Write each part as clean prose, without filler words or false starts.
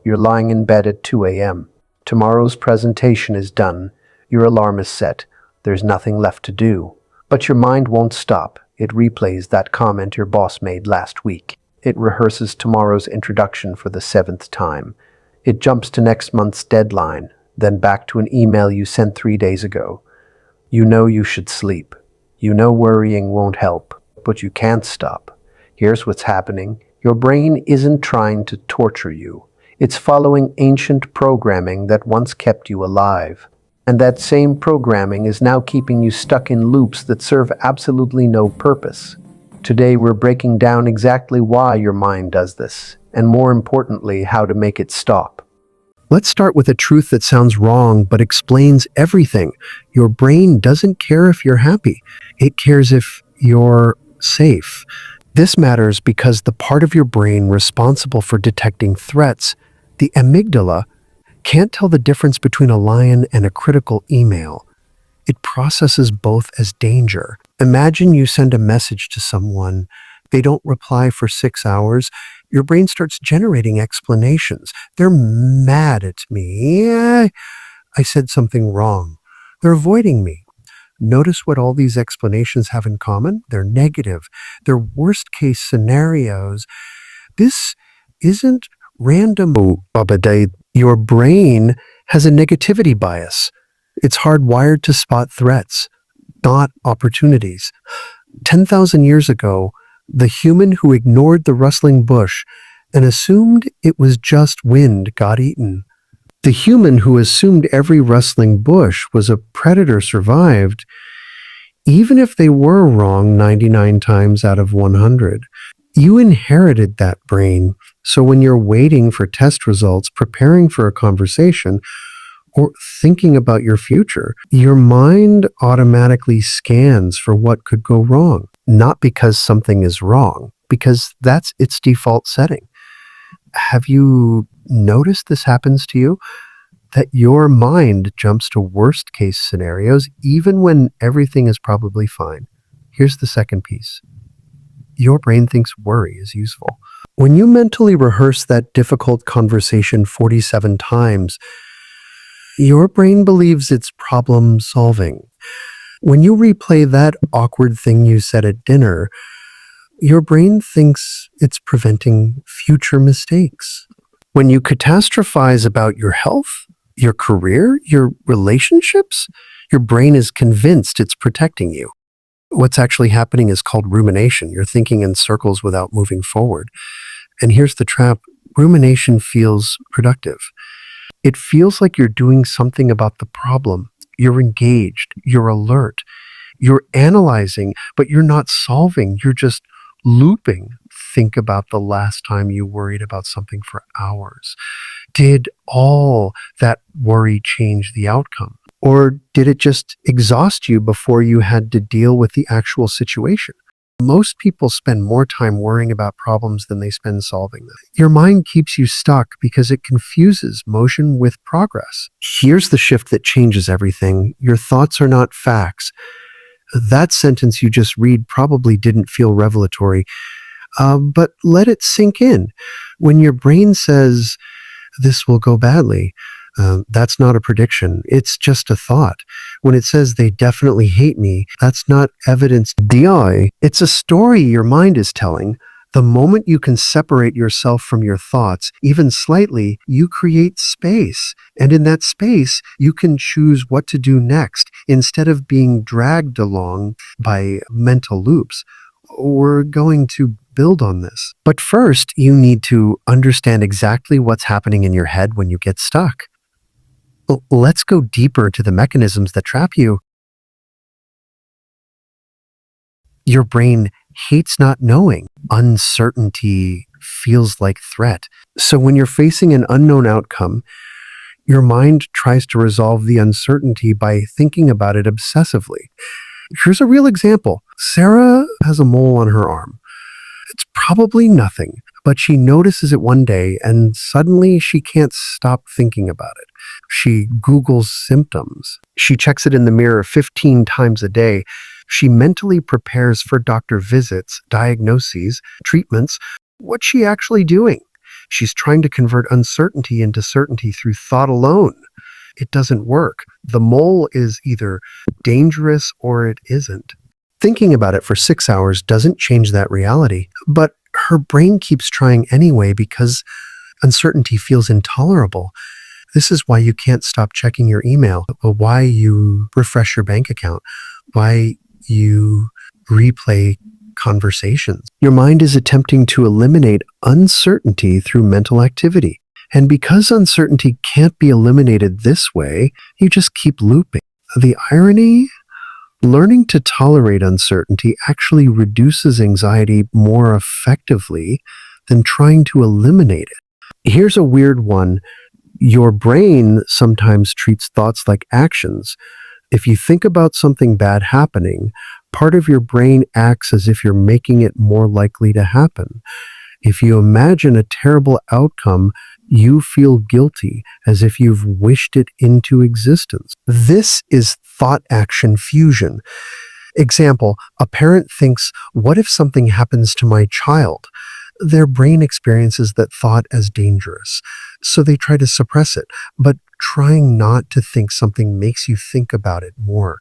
You're lying in bed at 2 a.m. Tomorrow's presentation is done. Your alarm is set. There's nothing left to do. But your mind won't stop. It replays that comment your boss made last week. It rehearses tomorrow's introduction for the 7th time. It jumps to next month's deadline, then back to an email you sent 3 days ago. You know you should sleep. You know worrying won't help, but you can't stop. Here's what's happening. Your brain isn't trying to torture you. It's following ancient programming that once kept you alive. And that same programming is now keeping you stuck in loops that serve absolutely no purpose. Today we're breaking down exactly why your mind does this, and more importantly, how to make it stop. Let's start with a truth that sounds wrong but explains everything. Your brain doesn't care if you're happy. It cares if you're safe. This matters because the part of your brain responsible for detecting threats, the amygdala, can't tell the difference between a lion and a critical email. It processes both as danger. Imagine you send a message to someone. They don't reply for 6 hours. Your brain starts generating explanations. They're mad at me. I said something wrong. They're avoiding me. Notice what all these explanations have in common? They're negative. They're worst-case scenarios. This isn't random. Your brain has a negativity bias. It's hardwired to spot threats, not opportunities. 10,000 years ago, the human who ignored the rustling bush and assumed it was just wind got eaten. The human who assumed every rustling bush was a predator survived, even if they were wrong 99 times out of 100. You inherited that brain, so when you're waiting for test results, preparing for a conversation, or thinking about your future, your mind automatically scans for what could go wrong, not because something is wrong, because that's its default setting. Have you noticed this happens to you? That your mind jumps to worst case scenarios even when everything is probably fine. Here's the second piece. Your brain thinks worry is useful. When you mentally rehearse that difficult conversation 47 times, your brain believes it's problem solving. When you replay that awkward thing you said at dinner, your brain thinks it's preventing future mistakes. When you catastrophize about your health, your career, your relationships, your brain is convinced it's protecting you. What's actually happening is called rumination. You're thinking in circles without moving forward. And here's the trap. Rumination feels productive. It feels like you're doing something about the problem. You're engaged. You're alert. You're analyzing, but you're not solving. You're just looping. Think about the last time you worried about something for hours. Did all that worry change the outcome? Or did it just exhaust you before you had to deal with the actual situation? Most people spend more time worrying about problems than they spend solving them. Your mind keeps you stuck because it confuses motion with progress. Here's the shift that changes everything. Your thoughts are not facts. That sentence you just read probably didn't feel revelatory, but let it sink in. When your brain says, this will go badly, that's not a prediction. It's just a thought. When it says they definitely hate me, that's not evidence. It's a story your mind is telling. The moment you can separate yourself from your thoughts, even slightly, you create space. And in that space, you can choose what to do next instead of being dragged along by mental loops. We're going to build on this. But first, you need to understand exactly what's happening in your head when you get stuck. Let's go deeper into the mechanisms that trap you. Your brain hates not knowing. Uncertainty feels like threat. So when you're facing an unknown outcome, your mind tries to resolve the uncertainty by thinking about it obsessively. Here's a real example. Sarah has a mole on her arm. It's probably nothing, but she notices it one day and suddenly she can't stop thinking about it. She Googles symptoms. She checks it in the mirror 15 times a day. She mentally prepares for doctor visits, diagnoses, treatments. What's she actually doing? She's trying to convert uncertainty into certainty through thought alone. It doesn't work. The mole is either dangerous or it isn't. Thinking about it for 6 hours doesn't change that reality, but her brain keeps trying anyway because uncertainty feels intolerable. This is why you can't stop checking your email, why you refresh your bank account, why you replay conversations. Your mind is attempting to eliminate uncertainty through mental activity. And because uncertainty can't be eliminated this way, you just keep looping. The irony? Learning to tolerate uncertainty actually reduces anxiety more effectively than trying to eliminate it. Here's a weird one. Your brain sometimes treats thoughts like actions. If you think about something bad happening, part of your brain acts as if you're making it more likely to happen. If you imagine a terrible outcome, you feel guilty, as if you've wished it into existence. This is thought-action fusion. Example, a parent thinks, what if something happens to my child? Their brain experiences that thought as dangerous, so they try to suppress it, but trying not to think something makes you think about it more.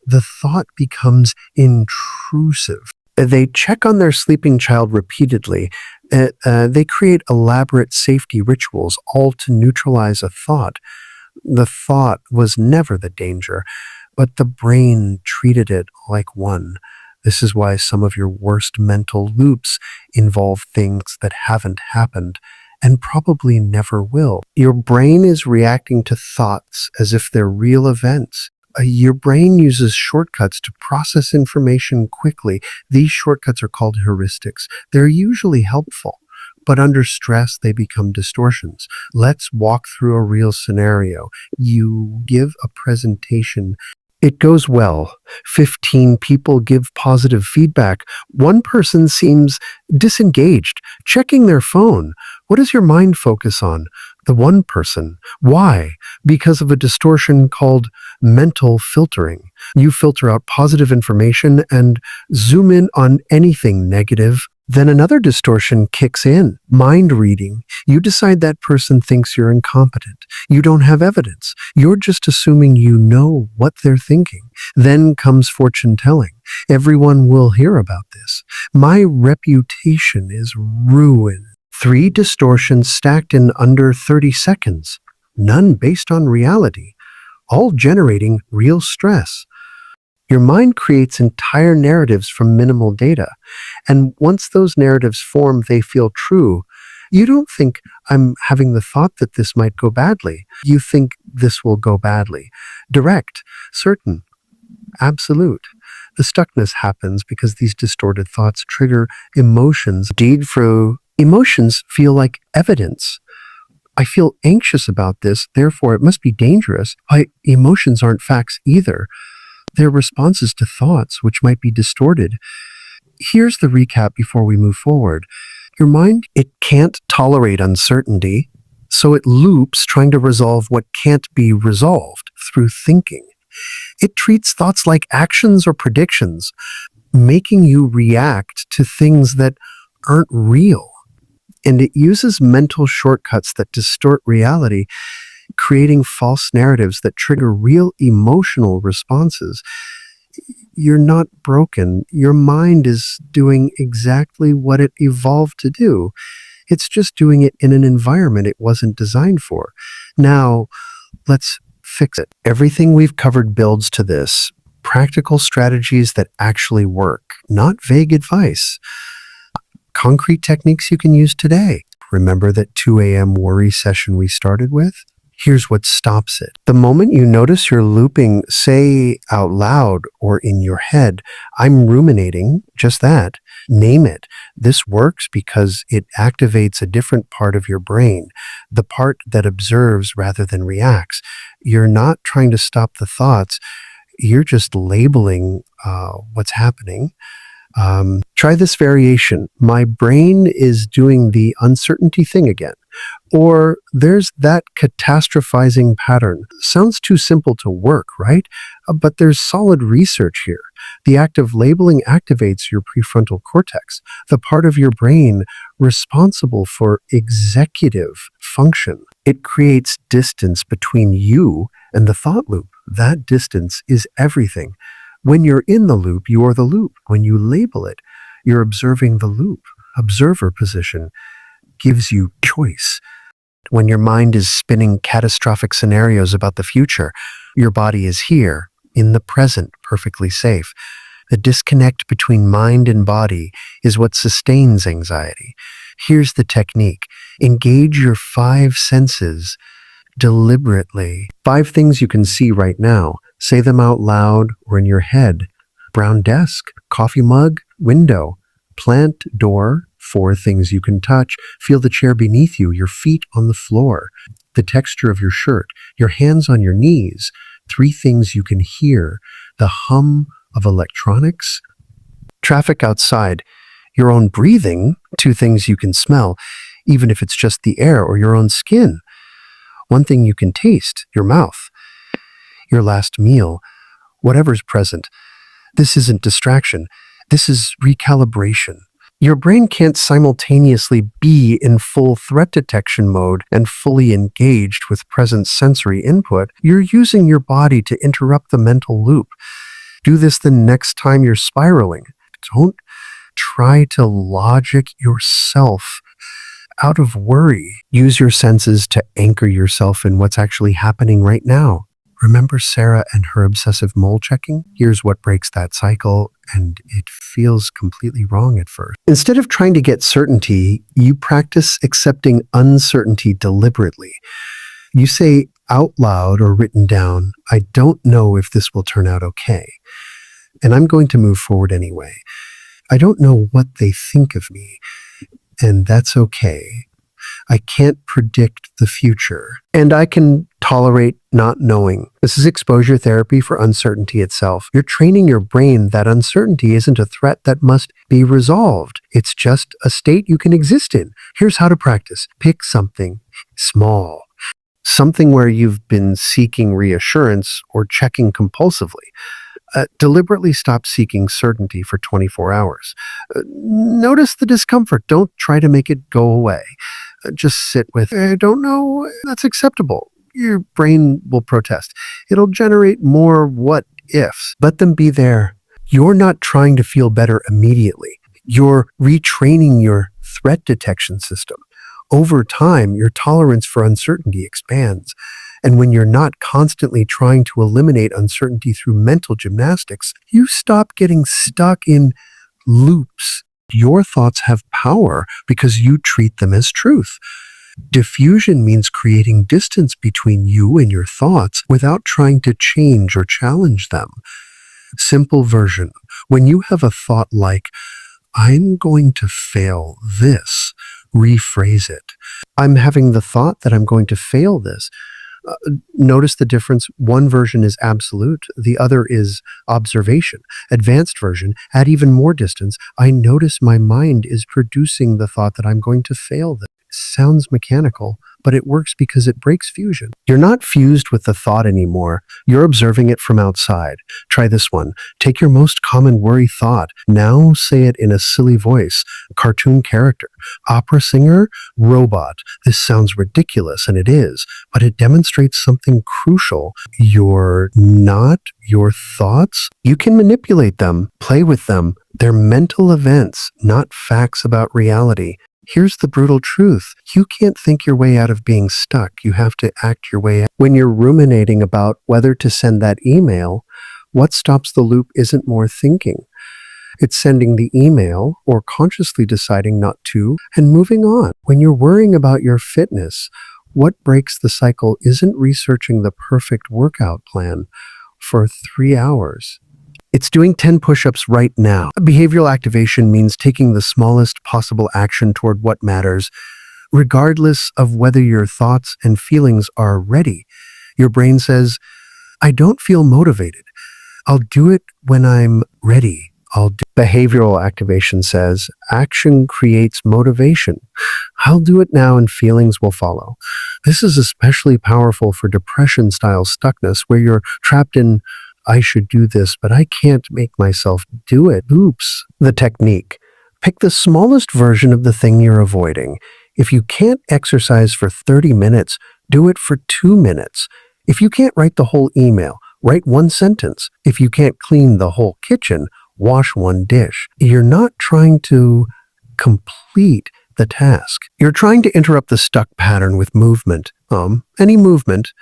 The thought becomes intrusive. They check on their sleeping child repeatedly. They create elaborate safety rituals, all to neutralize a thought. The thought was never the danger, but the brain treated it like one. This is why some of your worst mental loops involve things that haven't happened and probably never will. Your brain is reacting to thoughts as if they're real events. Your brain uses shortcuts to process information quickly. These shortcuts are called heuristics. They're usually helpful, but under stress, they become distortions. Let's walk through a real scenario. You give a presentation. It goes well. 15 people give positive feedback. One person seems disengaged, checking their phone. What does your mind focus on? The one person. Why? Because of a distortion called mental filtering. You filter out positive information and zoom in on anything negative. Then another distortion kicks in, mind reading. You decide that person thinks you're incompetent. You don't have evidence. You're just assuming you know what they're thinking. Then comes fortune telling. Everyone will hear about this. My reputation is ruined. 3 distortions stacked in under 30 seconds. None based on reality. All generating real stress. Your mind creates entire narratives from minimal data. And once those narratives form, they feel true. You don't think, I'm having the thought that this might go badly. You think this will go badly. Direct, certain, absolute. The stuckness happens because these distorted thoughts trigger emotions. Indeed, for emotions feel like evidence. I feel anxious about this, therefore it must be dangerous. My emotions aren't facts either. They're responses to thoughts which might be distorted. Here's the recap before we move forward. Your mind, it can't tolerate uncertainty, so it loops trying to resolve what can't be resolved through thinking. It treats thoughts like actions or predictions, making you react to things that aren't real. And it uses mental shortcuts that distort reality, creating false narratives that trigger real emotional responses. You're not broken. Your mind is doing exactly what it evolved to do. It's just doing it in an environment it wasn't designed for. Now, let's fix it. Everything we've covered builds to this. Practical strategies that actually work, not vague advice. Concrete techniques you can use today. Remember that 2 a.m. worry session we started with? Here's what stops it. The moment you notice you're looping, say out loud or in your head, I'm ruminating, just that. Name it. This works because it activates a different part of your brain, the part that observes rather than reacts. You're not trying to stop the thoughts. You're just labeling what's happening. Try this variation. My brain is doing the uncertainty thing again. Or there's that catastrophizing pattern. Sounds too simple to work, right? But there's solid research here. The act of labeling activates your prefrontal cortex, the part of your brain responsible for executive function. It creates distance between you and the thought loop. That distance is everything. When you're in the loop, you're the loop. When you label it, you're observing the loop. Observer position gives you choice. When your mind is spinning catastrophic scenarios about the future, your body is here, in the present, perfectly safe. The disconnect between mind and body is what sustains anxiety. Here's the technique. Engage your 5 senses deliberately. 5 things you can see right now. Say them out loud or in your head. Brown desk, coffee mug, window, plant, door. 4 things you can touch. Feel the chair beneath you, your feet on the floor, the texture of your shirt, your hands on your knees. 3 things you can hear. The hum of electronics, traffic outside, your own breathing. 2 things you can smell, even if it's just the air or your own skin. 1 thing you can taste, your mouth, your last meal, whatever's present. This isn't distraction. This is recalibration. Your brain can't simultaneously be in full threat detection mode and fully engaged with present sensory input. You're using your body to interrupt the mental loop. Do this the next time you're spiraling. Don't try to logic yourself out of worry. Use your senses to anchor yourself in what's actually happening right now. Remember Sarah and her obsessive mole checking? Here's what breaks that cycle, and it feels completely wrong at first. Instead of trying to get certainty, you practice accepting uncertainty deliberately. You say out loud or written down, I don't know if this will turn out okay, and I'm going to move forward anyway. I don't know what they think of me, and that's okay. I can't predict the future, and I can tolerate not knowing. This is exposure therapy for uncertainty itself. You're training your brain that uncertainty isn't a threat that must be resolved. It's just a state you can exist in. Here's how to practice. Pick something small, something where you've been seeking reassurance or checking compulsively. Deliberately stop seeking certainty for 24 hours. Notice the discomfort. Don't try to make it go away. Just sit with, I don't know, that's acceptable. Your brain will protest. It'll generate more what ifs. Let them be there. You're not trying to feel better immediately. You're retraining your threat detection system. Over time, your tolerance for uncertainty expands. And when you're not constantly trying to eliminate uncertainty through mental gymnastics, you stop getting stuck in loops. Your thoughts have power because you treat them as truth. Diffusion means creating distance between you and your thoughts without trying to change or challenge them. Simple version. When you have a thought like, I'm going to fail this, rephrase it. I'm having the thought that I'm going to fail this. Notice the difference. One version is absolute. The other is observation. Advanced version, add even more distance. I notice my mind is producing the thought that I'm going to fail this. Sounds mechanical, but it works because it breaks fusion. You're not fused with the thought anymore. You're observing it from outside. Try this one. Take your most common worry thought. Now say it in a silly voice. Cartoon character. Opera singer. Robot. This sounds ridiculous, and it is, but it demonstrates something crucial. You're not your thoughts. You can manipulate them, play with them. They're mental events, not facts about reality. Here's the brutal truth. You can't think your way out of being stuck. You have to act your way out. When you're ruminating about whether to send that email, what stops the loop isn't more thinking. It's sending the email or consciously deciding not to and moving on. When you're worrying about your fitness, what breaks the cycle isn't researching the perfect workout plan for 3 hours. It's doing 10 push-ups right now. Behavioral activation means taking the smallest possible action toward what matters, regardless of whether your thoughts and feelings are ready. Your brain says, I don't feel motivated. I'll do it when I'm ready. Behavioral activation says, action creates motivation. I'll do it now and feelings will follow. This is especially powerful for depression-style stuckness where you're trapped in I should do this, but I can't make myself do it. Oops. The technique. Pick the smallest version of the thing you're avoiding. If you can't exercise for 30 minutes, do it for 2 minutes. If you can't write the whole email, write one sentence. If you can't clean the whole kitchen, wash one dish. You're not trying to complete the task. You're trying to interrupt the stuck pattern with movement. Any movement.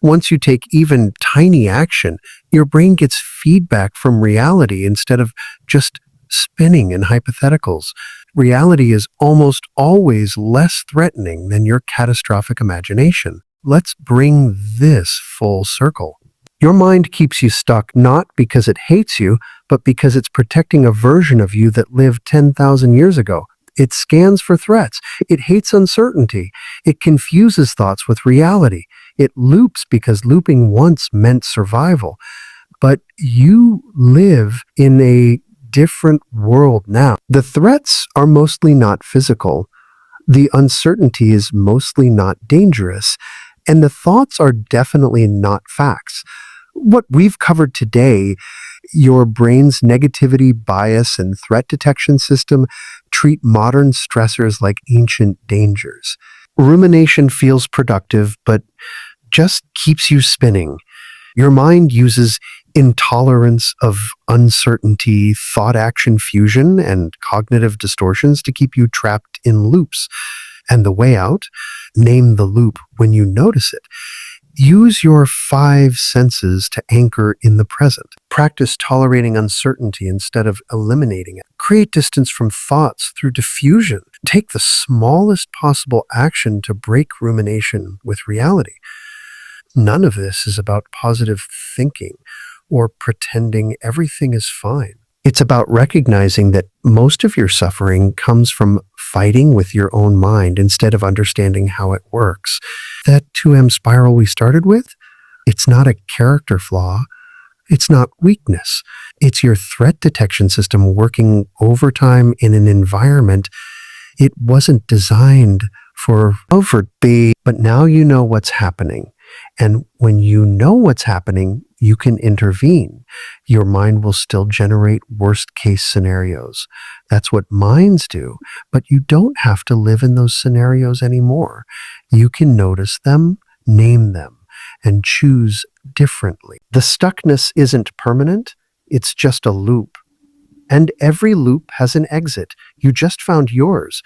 Once you take even tiny action, your brain gets feedback from reality instead of just spinning in hypotheticals. Reality is almost always less threatening than your catastrophic imagination. Let's bring this full circle. Your mind keeps you stuck not because it hates you, but because it's protecting a version of you that lived 10,000 years ago. It scans for threats. It hates uncertainty. It confuses thoughts with reality. It loops because looping once meant survival. But you live in a different world now. The threats are mostly not physical. The uncertainty is mostly not dangerous. And the thoughts are definitely not facts. What we've covered today, your brain's negativity, bias, and threat detection system treat modern stressors like ancient dangers. Rumination feels productive, but just keeps you spinning. Your mind uses intolerance of uncertainty, thought-action fusion, and cognitive distortions to keep you trapped in loops. And the way out? Name the loop when you notice it. Use your 5 senses to anchor in the present. Practice tolerating uncertainty instead of eliminating it. Create distance from thoughts through diffusion. Take the smallest possible action to break rumination with reality. None of this is about positive thinking or pretending everything is fine. It's about recognizing that most of your suffering comes from fighting with your own mind instead of understanding how it works. That 2M spiral we started with, it's not a character flaw. It's not weakness. It's your threat detection system working overtime in an environment it wasn't designed for be. But now you know what's happening. And when you know what's happening, you can intervene. Your mind will still generate worst case scenarios. That's what minds do, but you don't have to live in those scenarios anymore. You can notice them, name them, and choose differently. The stuckness isn't permanent, it's just a loop. And every loop has an exit. You just found yours.